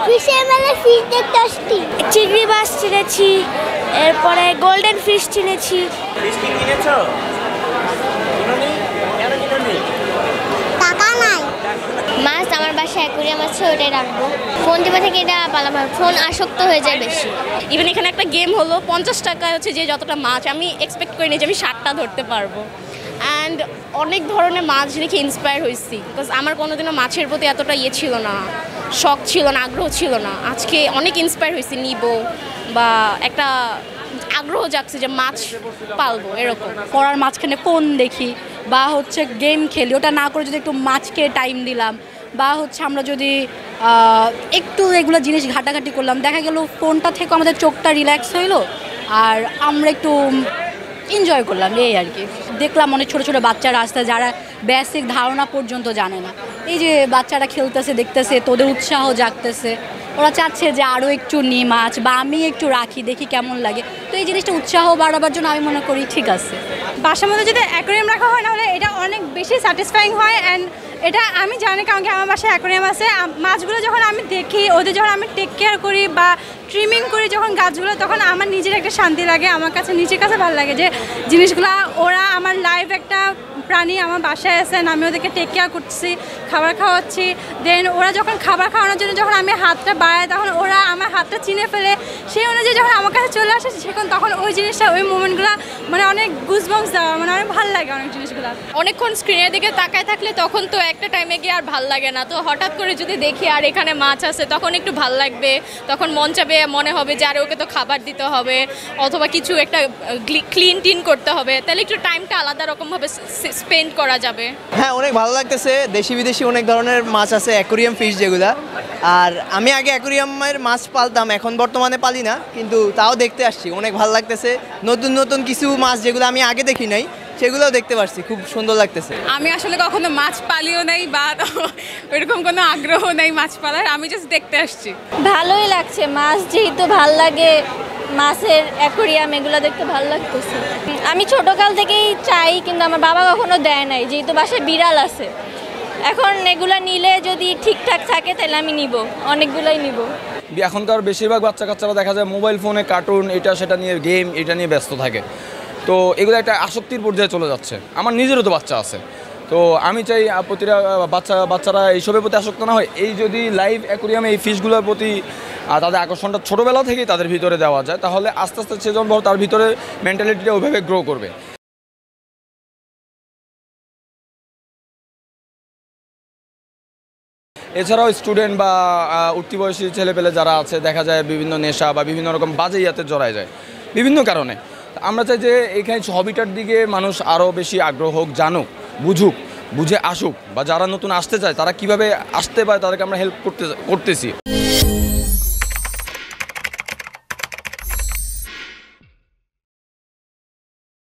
ফিশের মেলায় ফিশ দেখতে আসছি। চিংড়ি মাছ কিনেছি, এরপরে গোল্ডেন ফিশ কিনেছি। ফিশ কি কিনেছো? টাকা নাই। মাছ আমার বাসায় অ্যাকুরিয়াম আছে, ওটাই রাখবো। ফোন টিপা থেকে এটা পালাম, ফোন আসক্ত হয়ে যায় বেশি। ইভেন এখানে একটা গেম হলো 50 টাকায় হচ্ছে যে যতটা মাছ, আমি এক্সপেক্ট করিনি যে আমি 60টা ধরতে পারবো। অ্যান্ড অনেক ধরনের মাছ দেখে ইন্সপায়ার হয়েছি, বিকজ আমার কোনোদিনও মাছের প্রতি এতটা ছিল না, শখ ছিল না, আগ্রহ ছিল না। আজকে অনেক ইন্সপায়ার হয়েছি, নিব বা একটা আগ্রহ জাগছে যে মাছ পালবো। এরকম পড়ার মাঝখানে ফোন দেখি বা হচ্ছে গেম খেলি, ওটা না করে যদি একটু মাছকে টাইম দিলাম বা হচ্ছে আমরা যদি একটু এগুলো জিনিস ঘাটাঘাটি করলাম, দেখা গেল ফোনটা থেকে আমাদের চোখটা রিল্যাক্স হইলো আর আমরা একটু এনজয় করলাম, এই আর কি। দেখলাম অনেক ছোটো ছোটো বাচ্চারা আসতে, যারা বেসিক ধারণা পর্যন্ত জানে না। এই যে বাচ্চারা খেলতেছে, দেখতেছে, তোদের উৎসাহ জাগতেছে, ওরা চাচ্ছে যে আরও একটু নিই মাছ বা আমি একটু রাখি, দেখি কেমন লাগে। তো এই জিনিসটা উৎসাহ বাড়াবার জন্য আমি মনে করি ঠিক আছে। বাসার মধ্যে যদি অ্যাকোরিয়াম রাখা হয়, নাহলে এটা অনেক বেশি স্যাটিসফাইং হয়। অ্যান্ড এটা আমি জানি, কারণ কি আমার বাসায় অ্যাকোরিয়াম আছে। মাছগুলো যখন আমি দেখি, ওদের যখন আমি টেক কেয়ার করি বা ট্রিমিং করি যখন গাছগুলো, তখন আমার নিজের একটা শান্তি লাগে, আমার কাছে নিজের কাছে ভালো লাগে যে জিনিসগুলো ওরা আমার লাইফ একটা প্রাণী আমার বাসায় আসেন, আমি ওদেরকে টেক কেয়ার করছি, খাবার খাওয়াচ্ছি। দেন ওরা যখন খাবার খাওয়ানোর জন্য যখন আমি হাতটা বাড়াই, তখন ওরা আমার হাতটা চিনে ফেলে, সেই অনুযায়ী যখন আমার কাছে চলে আসে, সেখন তখন ওই জিনিসটা, ওই মোমেন্টগুলো মানে অনেক গুজবাম্পস দেওয়া, মানে অনেক ভালো লাগে অনেক জিনিসগুলো। অনেকক্ষণ স্ক্রিনের দিকে তাকায় থাকলে তখন তো একটা টাইমে গিয়ে আর ভাল লাগে না। তো হঠাৎ করে যদি দেখি আর এখানে মাছ আছে, তখন একটু ভাল লাগবে, তখন মন চাবে, মনে হবে যে আরে ওকে তো খাবার দিতে হবে অথবা কিছু একটা ক্লিন টিন করতে হবে, তাহলে একটু টাইমটা আলাদা রকমভাবে স্পেন্ড করা যাবে। হ্যাঁ, অনেক ভালো লাগতেছে। দেশি বিদেশি অনেক ধরনের মাছ আছে, অ্যাকোরিয়াম ফিশ যেগুলা। আর আমি আগে অ্যাকোরিয়ামের মাছ পালতাম, এখন বর্তমানে পালি না, কিন্তু তাও দেখতে আসছি, অনেক ভালো লাগতেছে। নতুন নতুন কিছু মাছ যেগুলো আমি আগে দেখি নাই, সেগুলোও দেখতে পাচ্ছি, খুব সুন্দর লাগতেছে। আমি আসলে কখনো মাছ পালিও নাই বা ওইরকম কোনো আগ্রহ নেই মাছ পালার, আমি জাস্ট দেখতে আসছি। ভালোই লাগছে, মাছ যেহেতু ভাল লাগে, মাছের অ্যাকোরিয়াম এগুলো দেখতে ভালো লাগতেছে। আমি ছোটকাল থেকেই চাই, কিন্তু আমার বাবা কখনো দেয় নাই, যেহেতু বাসায় বিড়াল আছে। এখন এগুলো নিলে যদি ঠিকঠাক থাকে তাহলে আমি নিব, অনেকগুলোই নিব। এখনকার বেশিরভাগ বাচ্চা কাচ্চারা দেখা যায় মোবাইল ফোনে কার্টুন, এটা সেটা নিয়ে গেম, এটা নিয়ে ব্যস্ত থাকে। তো এগুলো একটা আসক্তির পর্যায়ে চলে যাচ্ছে। আমার নিজেরও তো বাচ্চা আছে, তো আমি চাই প্রতিটা বাচ্চারা এইসবের প্রতি আসক্ত না হয়। এই যদি লাইভ অ্যাকোরিয়ামে এই ফিশগুলোর প্রতি তাদের আকর্ষণটা ছোটোবেলা থেকেই তাদের ভিতরে দেওয়া যায়, তাহলে আস্তে আস্তে সে যখন বড়, তার ভিতরে মেন্টালিটিটা ওইভাবে গ্রো করবে। এছাড়াও স্টুডেন্ট বা উঠতি বয়সী ছেলেপেলে যারা আছে, দেখা যায় বিভিন্ন নেশা বা বিভিন্ন রকম বাজে ইয়াতে জড়ায় যায় বিভিন্ন কারণে। আমরা চাই যে এইখানে হবিটার দিকে মানুষ আরও বেশি আগ্রহ হোক, জানুক, বুঝুক, বুঝে আসুক, বা যারা নতুন আসতে চায় তারা কিভাবে আসতে পারে তাদেরকে আমরা হেল্প করতেছি।